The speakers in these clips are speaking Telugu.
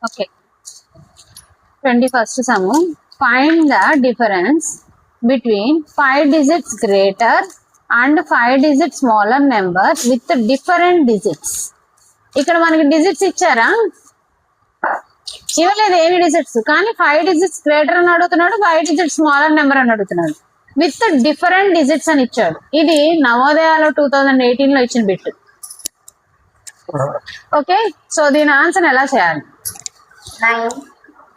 Okay. 21st sum. Find the difference between 5 digits greater and 5 digits smaller number with different digits. ఇక్కడ మనకి డిజిట్స్ ఇచ్చారా? ఇవ్వలేదు ఏమి డిజిట్స్, కానీ 5 డిజిట్స్ గ్రేటర్ అని అడుగుతున్నాడు, 5 డిజిట్స్ స్మాలర్ నెంబర్ అని అడుగుతున్నాడు. విత్ డిఫరెంట్ డిజిట్స్ అని ఇచ్చాడు. ఇది నవోదయాలో 2018 లో ఇచ్చిన బిట్. ఓకే, సో దీని ఆన్సర్ ఎలా చేయాలి?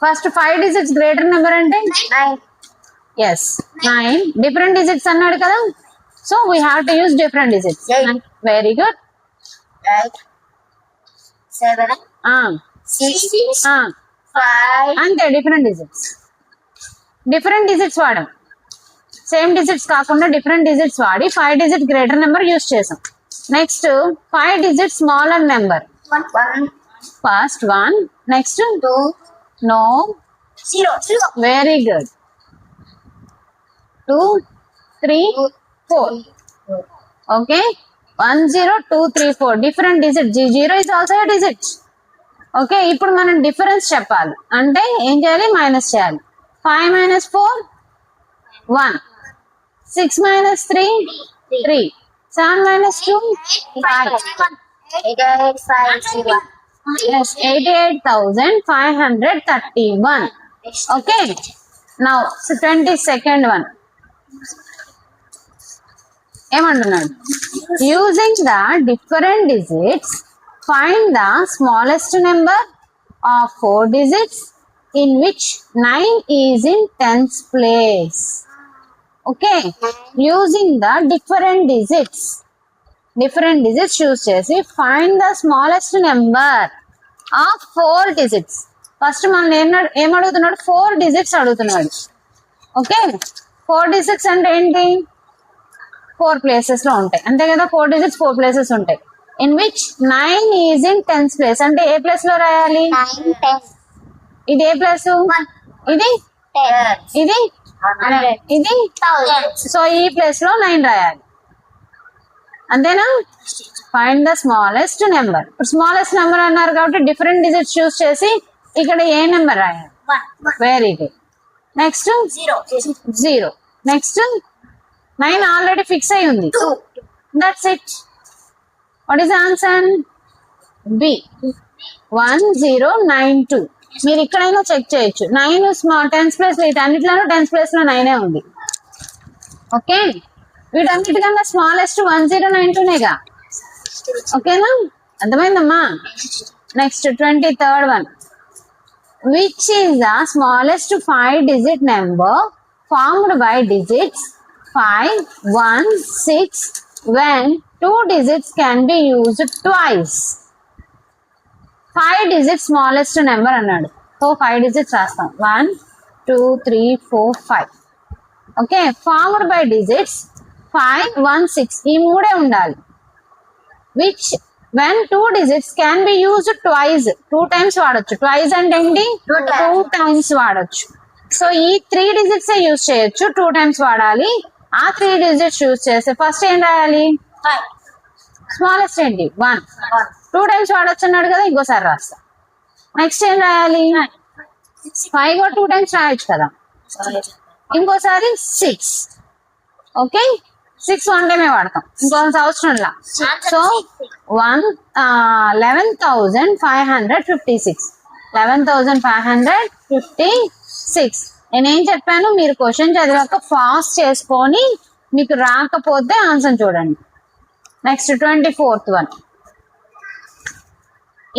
ఫస్ట్ 5 డిజిట్స్ గ్రేటర్ నెంబర్ అంటే 9. 9 డిఫరెంట్ డిజిట్స్ అన్నాడు కదా, so we have to use different digits. Very good. 7 6 5 అంతే, డిఫరెంట్ డిజిట్స్. డిఫరెంట్ డిజిట్స్ వాడాం, సేమ్ డిజిట్స్ కాకుండా డిఫరెంట్ డిజిట్స్ వాడి 5 డిజిట్ గ్రేటర్ నెంబర్ యూస్ చేసాం. Next 5 digit smaller number. 1 first 1, next 2 no, 0 very good. 2 3 4. Okay, 1 0 2 3 4 different digit. 0 is also a digit. Okay, ఇప్పుడు మనం డిఫరెన్స్ చెప్పాలి అంటే ఏం చేయాలి? మైనస్ చేయాలి. 5 minus 4 1, 6 minus 3 3, 7 minus 2 5. 88,531. Okay, now 22nd one. ఏమంటున్నాడు? Using the different digits find the smallest number of 4 digits in which 9 is in 10th place. Okay, using the different digits choose చేసి find the smallest number of 4 digits. First మనం ఏం అడుగుతున్నాడు? 4 digits అడుగుతున్నాడు. ఓకే, 4 digits అంటే ఏంటి? 4 places లో ఉంటాయి, అంతే కదా? 4 digits 4 places ఉంటాయి. In which 9 is in 10th place అంటే ఏ ప్లేస్ లో రాయాలి? 9 10. ఇది ఏ ప్లేస్? ఇది 10. ఇది 100. ఇది 1000. సో ఈ ప్లేస్ లో 9 రాయాలి, అంతేనా? Find the smallest number. ఇప్పుడు స్మాలెస్ట్ నెంబర్ అన్నారు కాబట్టి డిఫరెంట్ డిజిట్స్ చూస్ చేసి ఇక్కడ ఏ నెంబర్ రాయాలి? 1 very good. Next 0. Next 9 already fix అయి ఉంది. 2 that's it. What is answer? B 1092. మీరు ఇక్కడైనా చెక్ చేయొచ్చు. 9 10th ప్లేస్ లో, వీటన్నిటిలోనూ 10th ప్లేస్ లో 9 ఉంది. ఓకే, వీటన్నిటికన్నా స్మాలెస్ట్ 1092నేగా. ఓకేనా? అర్థమైందమ్మా? Next 23rd one. Which is the smallest 5 digit number formed by digits 5 1 6 when 2 digits can be used twice? 5 digits smallest number అన్నాడు. సో 5 digits రాస్తాం. 1 2 3 4 5. ఓకే, ఫార్మ్డ్ బై డిజిట్స్ 5 1 6 ఈ మూడే ఉండాలి. Which when 2 digits can be used twice, 2 times వాడొచ్చు. ట్వైస్ అంటే ఏంటి? 2 times వాడొచ్చు. సో ఈ 3 digits యూజ్ చేయొచ్చు, 2 times వాడాలి. ఆ 3 digits యూజ్ చేస్తే ఫస్ట్ ఏం రాయాలి? 5 స్మాలెస్ట్ ఏంటి? 1. 2 times వాడొచ్చు అన్నాడు కదా, ఇంకోసారి రాస్తా. నెక్స్ట్ ఏం రాయాలి? 5 కూడా 2 times రాయొచ్చు కదా. ఇంకోసారి 6. ఓకే, 6 వన్ టైమే వాడతాం, ఇంకొక అవసరంలా. సో 11,556. 11,556. నేనేం చెప్పాను? మీరు క్వశ్చన్ చదివాక ఫాస్ట్ చేసుకొని మీకు రాకపోతే ఆన్సర్ చూడండి. Next 24th one.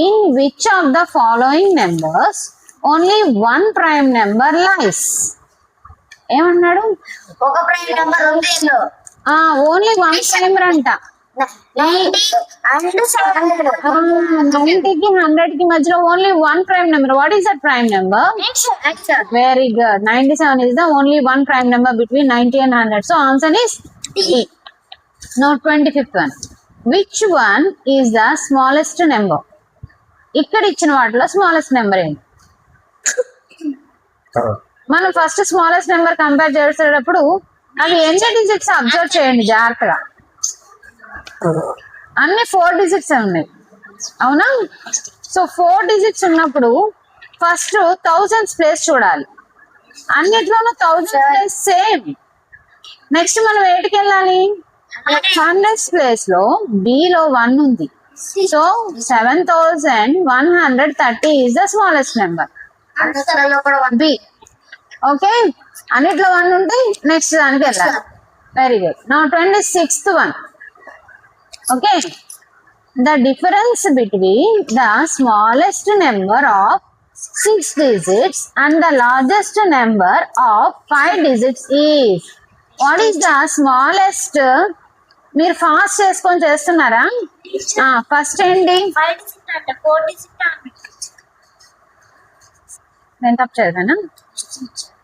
In which of the following numbers only one prime number lies? ఏమన్నాడు? ఒక ప్రైమ్ నెంబర్ ఉంది ఇందులో. ఓన్లీ 1 ప్రైమర్ అంట. 90 and 100. 90కి 100కి మధ్యలో only 1 prime number. What is that prime number? Answer. Very good. 97 is the only one prime number between 90 and 100. So answer is D. Now 25th one. Which one is the smallest number? ఇక్కడ ఇచ్చిన వాటిలో స్మాలెస్ట్ నెంబర్ ఏంటి? మనం ఫస్ట్ స్మాలెస్ట్ నెంబర్ కంపేర్ చేసేటప్పుడు అవి ఎన్ని డిజిట్స్ అబ్జర్వ్ చేయండి జాగ్రత్తగా. అన్ని 4 digits ఉన్నాయి, అవునా? సో 4 digits ఉన్నప్పుడు ఫస్ట్ థౌజండ్స్ ప్లేస్ చూడాలి. అన్నిట్లోనూ థౌజండ్స్ ప్లేస్ సేమ్. నెక్స్ట్ మనం ఎయిట్కి వెళ్ళాలి. హండ్రెడ్స్ ప్లేస్ లో బిలో 1 ఉంది. So 7130 is the smallest number B. Okay, అన్నిట్లో 1 ఉంటే నెక్స్ట్ దానికి వెళ్ళాలి. Very good. Now 26th one. Okay, the difference between the smallest number of 6 digits and the largest number of 5 digits is. What is the smallest? మీరు ఫాస్ట్ చేసుకొని చేస్తున్నారా? ఫస్ట్ ఏంటి? 5 digit అంటే 4 digit అంటే నేను తప్పు చదివానా?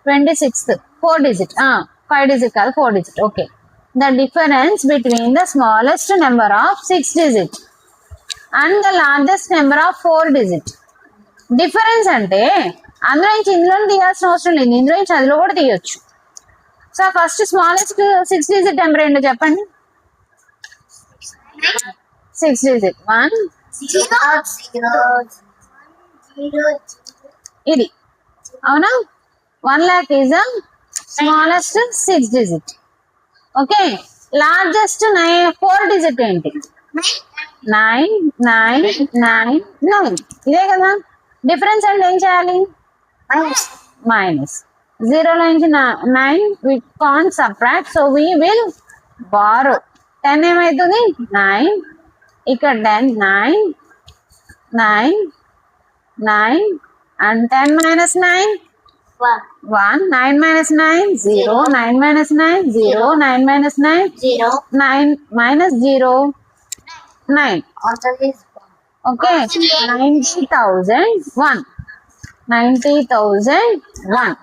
26th 4 digit. 5 digit కాదు 4 digit. Okay, the difference between the smallest number of 6 digit and the largest number of 4 digit. Difference అంటే అందులో నుంచి ఇందులో తీయాల్సిన అవసరం లేదు, ఇందులో నుంచి అందులో కూడా తీయొచ్చు. So first smallest 6 digit number ఏంటో చెప్పండి. 6 digit 1 ఇది అవునా? 1 lakh is the smallest 6 digit. Okay, largest 4 digit ఏంటి? 999. ఇదే కదా డిఫరెన్స్. అంటే ఏం చేయాలి? మైనస్. 0 నుంచి 9 we can't subtract, so we will borrow. 10 ఏమవుతుంది? 9. ఇక్కడ 10 9 9 9 and 10 minus 9 1. 9 minus 9 0. 9 minus 9 0. 9 minus 9 0 9 minus 0 9. Okay, 90,001. 90,001.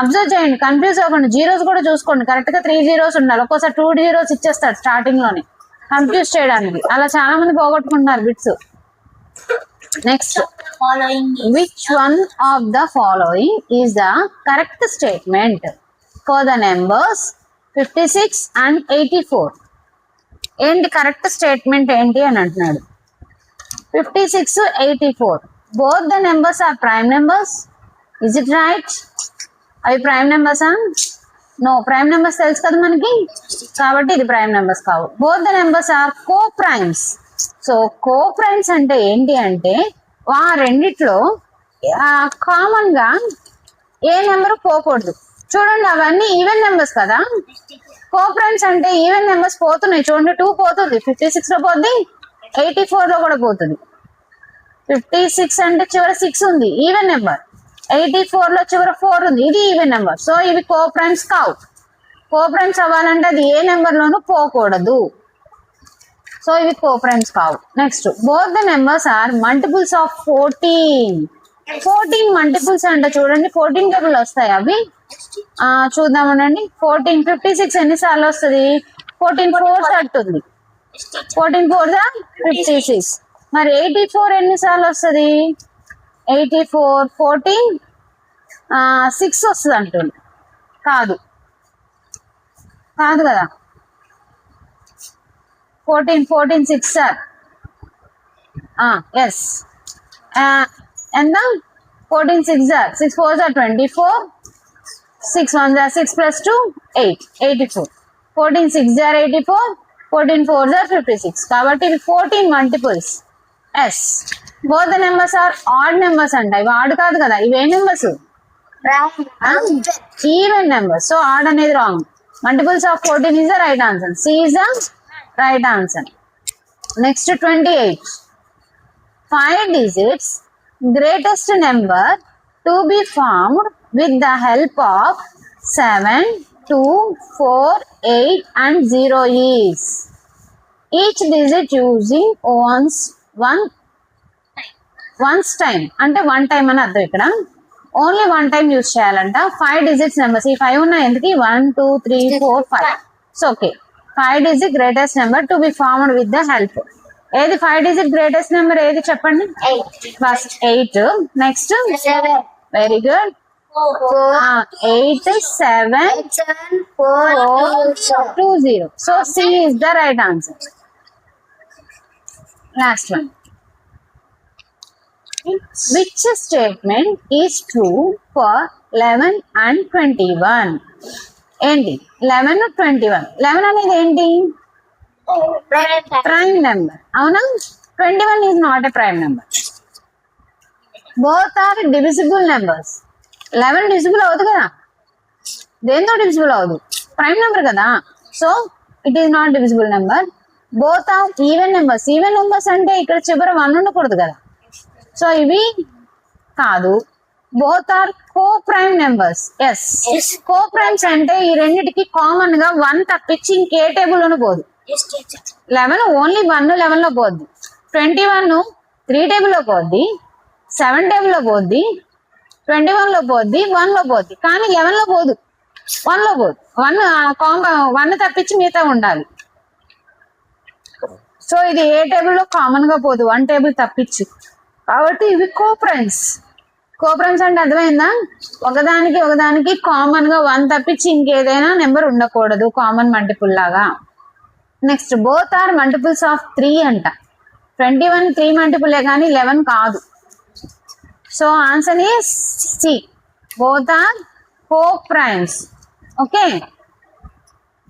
Observe చేయండి, కన్ఫ్యూజ్ అవ్వకండి. జీరోస్ కూడా చూసుకోండి, కరెక్ట్ గా 3 zeros ఉండాలి. ఒక్కోసారి 2 zeros ఇచ్చేస్తాడు స్టార్టింగ్ లోనే కన్ఫ్యూజ్ చేయడానికి. అలా చాలా మంది పోగొట్టుకుంటున్నారు bits. Next, which one of the following is the correct statement for the numbers 56 and 84? ఏంటి కరెక్ట్ స్టేట్మెంట్ ఏంటి అని అంటున్నాడు. 56 84 both the numbers are prime numbers. Is it right? అవి ప్రైమ్ నెంబర్సా? నో, ప్రైమ్ నెంబర్స్ తెలుసు కదా మనకి, కాబట్టి ఇది ప్రైమ్ నెంబర్స్ కావు. Both the numbers are coprimes. So coprimes అంటే ఏంటి అంటే ఆ రెండిట్లో కామన్ గా ఏ నెంబర్ పోకూడదు. చూడండి, అవన్నీ ఈవెన్ నెంబర్స్ కదా. కో ప్రైమ్స్ అంటే ఈవెన్ నెంబర్స్ పోతున్నాయి. చూడండి, 2 పోతుంది, 56 లో పోతుంది, 84 లో కూడా పోతుంది. 56 అంటే చివరి 6 ఉంది, ఈవెన్ నెంబర్. 84 లో చివరి 4 ఉంది, ఇది ఈవెన్ నెంబర్. సో ఇవి కో ప్రైమ్స్ కావు. కో ప్రైమ్స్ అవ్వాలంటే అది ఏ నెంబర్ లోనూ పోకూడదు. సో ఇవి కో ప్రైమ్స్ కావు. Next, both the numbers are multiples of 14. 14 multiples అంటే చూడండి 14 టేబుల్ వస్తాయి అవి. చూద్దామనండి. 14 56 ఎన్నిసార్లు వస్తుంది? 14 4s అంటుంది. 14 4s 56. మరి 84 ఎన్నిసార్లు వస్తుంది? 84 14 6 వస్తుంది అంటుంది. కాదు కదా. 14 6 సార్. ఎస్. ఎంత? 14 6 6 4s 24. 6 1s 6 plus 2 8. 84. 14 6s 84. 14 4s 56. కాబట్టి ఇవి 14 multiples. Yes. Both the numbers are odd numbers అంట. ఇవి ఆడ్ కాదు కదా, ఇవి ఏ numbers? Even numbers. So odd అనేది wrong. Multiples of 14 is the right answer. C is the right answer. Next, 28. 5 digits greatest number to be formed with the help of 7, 2, 4, 8 and 0 is. Each digit using once time. అంటే 1 time అని అర్థం. ఇక్కడ ఓన్లీ 1 time యూజ్ చేయాలంట. 5 digits నెంబర్స్. ఈ 5 ఉన్నాయి ఎందుకు? 1 2 3 4 5. So okay, 5 digit greatest number to be formed with the help. ఏది 5 digit greatest number ఏది చెప్పండి? 8. 8. Next 7. Very good. 8 7 4 2 0. So C is the right answer. Last one. Which statement is true for 11 and 21? ఏంటి 11 21 11 అనేది ఏంటి ప్రైమ్ నెంబర్ అవునా 21 is not a prime number both are divisible numbers 11 divisible అవ్వదు కదా దేంతో డివిజిబుల్ అవ్వదు ప్రైమ్ నెంబర్ కదా so it is not divisible number both are even numbers అంటే ఇక్కడ చివర 1 ఉండకూడదు కదా సో ఇవి కాదు both are coprime numbers yes coprimes అంటే ఈ రెండిటికి కామన్ గా 1 తప్పించి ఇంకే టేబుల్ లోనే పోదు 11 ఓన్లీ 1 11 లో పోద్ది 21 3 టేబుల్ లో పోద్ది 7 టేబుల్ లో పోద్ది 21 లో పోద్ది 1 లో పోద్ది కానీ 11 లో పోదు 1 లో పోదు 1 తప్పించి మిగతా ఉండాలి సో ఇది ఏ టేబుల్ లో కామన్ గా పోదు 1 టేబుల్ తప్పించి కాబట్టి ఇవి కోప్రైమ్స్ అంటే అర్థమైందా ఒకదానికి కామన్ గా 1 తప్పించి ఇంకేదైనా నెంబర్ ఉండకూడదు కామన్ మల్టిపుల్ లాగా next both are multiples of 3 అంట 21 3 మల్టిపుల్ కానీ 11 కాదు so answer is C both are coprimes okay